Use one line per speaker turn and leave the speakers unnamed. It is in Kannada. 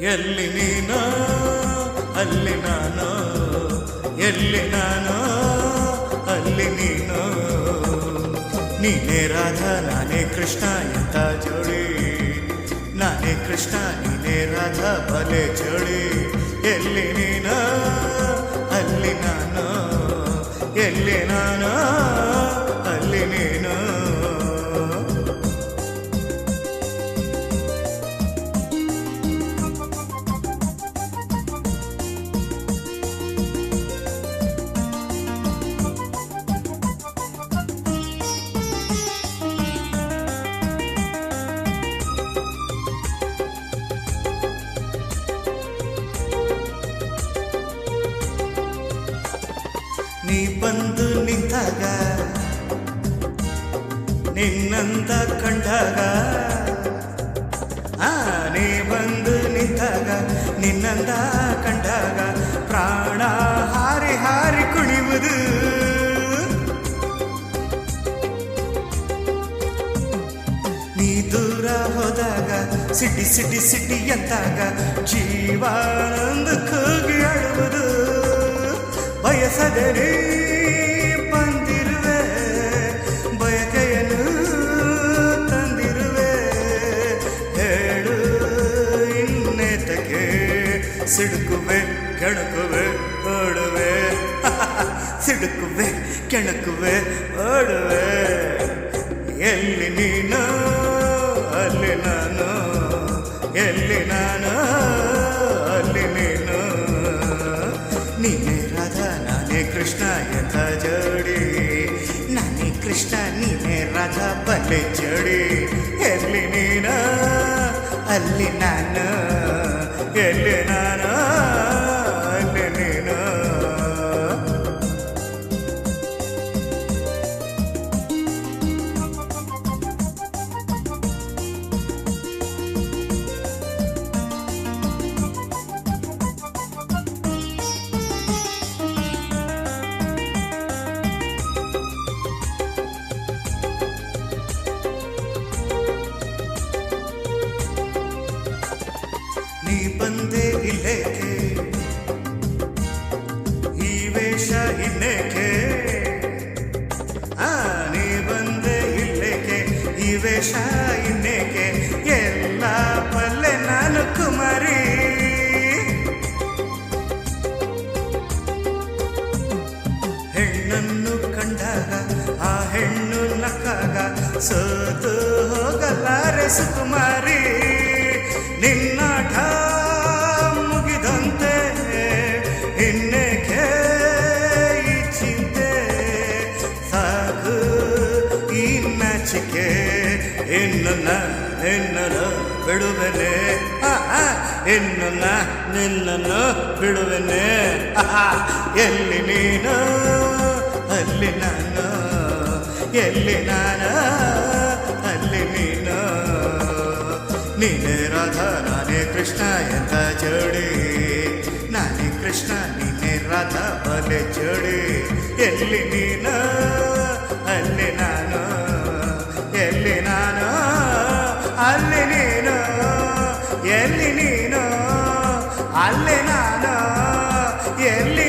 ಎಲ್ಲಿ ನೀನು ಅಲ್ಲಿ ನಾನು, ಎಲ್ಲಿ ನಾನು ಅಲ್ಲಿ ನೀನು. ನೀನೇ ರಾಧಾ ನಾನೇ ಕೃಷ್ಣ ಎಂತ ಜೋಡಿ, ನಾನೇ ಕೃಷ್ಣ ನೀನೇ ರಾಧಾ ಬಲೆ ಜೋಡಿ. ಎಲ್ಲಿ ನೀನು ಅಲ್ಲಿ ನಾನು, ಎಲ್ಲಿ ನಾನು ಅಲ್ಲಿ ನೀನು. ನೀ ಬಂದು ನಿಂತಾಗ ನಿನ್ನಂದ ಕಂಡಾಗ, ನೀ ಬಂದು ನಿಂತಾಗ ನಿನ್ನಂದ ಕಂಡಾಗ ಪ್ರಾಣ ಹಾರಿ ಹಾರಿ ಕುಣಿಯುವುದು. ನೀ ದೂರ ಹೋದಾಗ ಸಿಟಿ ಸಿಟಿ ಸಿಟಿ ಎಂದಾಗ ಜೀವಾನಂದ ಕೂಗಿ ಅಳುವುದು. ಬಯಸದೆ ನೀ ಬಂದಿರುವೆ, ಬಯಕೆಯನ್ನು ತಂದಿರುವೆ. ಹೇಳು ಇನ್ನೇತಕ್ಕೆ ಸಿಡುಕುವೆ ಕೆಣಕುವೆ ಓಡುವೆ, ಸಿಡುಕುವೆ ಕೆಣಕುವೆ ಓಡುವೆ. ಎಲ್ಲಿ ನೀನು ಅಲ್ಲಿ ನಾನು, ಎಲ್ಲಿ ನಾನು ಅಲ್ಲಿ ನೀನು. ನೀನೇ ರಾಧಾ ನಾನೇ ಕೃಷ್ಣ ಎಂತ ಜೋಡಿ, ನಾನೇ ಕೃಷ್ಣ ನೀನೇ ರಾಧಾ ಬಲೆ ಜೋಡಿ. ಎಲ್ಲಿ ನೀನು ಅಲ್ಲಿ ನಾನು, ಎಲ್ಲಿ ನಾನು ಅಲ್ಲಿ ನೀನು. ನೀ ಬಂದೆ ಇಲ್ಲೇಕೆ, ಈ ವೇಷ ಇನ್ನೇಕೆ. ನೀ ಬಂದೆ ಇಲ್ಲೇಕೆ, ಈ ವೇಷ ಇನ್ನೇಕೆ. ಎಲ್ಲ ಪಲ್ಲೆ ನಾನು ಕುಮಾರಿ. ಹೆಣ್ಣನ್ನು ಕಂಡಾಗ ಆ ಹೆಣ್ಣು ನಕ್ಕಾಗ ಸೋತು ಹೋಗಲಾರೆ ಸುಕುಮಾರಿ. ನಿನ್ನಾಟ ಮುಗಿದಂತೆ ಇನ್ನೇಕೆ ಈ ಚಿಂತೆ. ಸಾಕು ಈ ನಾಚಿಕೆ, ಇನ್ನು ನಿನ್ನನ್ನು ಬಿಡುವೆನೆ, ಇನ್ನು ನಿನ್ನನ್ನು ಬಿಡುವೆನೆ. ಎಲ್ಲಿ ನೀನು ಅಲ್ಲಿ ನಾನು, ಎಲ್ಲಿ ನಾನು ಅಲ್ಲಿ ನೀನು. ನೀನೇ ರಾಧಾ ನಾನೇ ಕೃಷ್ಣ ಎಂತ ಜೋಡಿ, ನಾನೇ ಕೃಷ್ಣ ನೀನೇ ರಾಧಾ ಬಲೆ ಜೋಡಿ. ಎಲ್ಲಿ ನೀನು ಅಲ್ಲಿ ನಾನು, ಎಲ್ಲಿ ನಾನು ಅಲ್ಲಿ ನೀನು. ಎಲ್ಲಿ ನೀನು ಅಲ್ಲಿ ನಾನು, ಎಲ್ಲಿ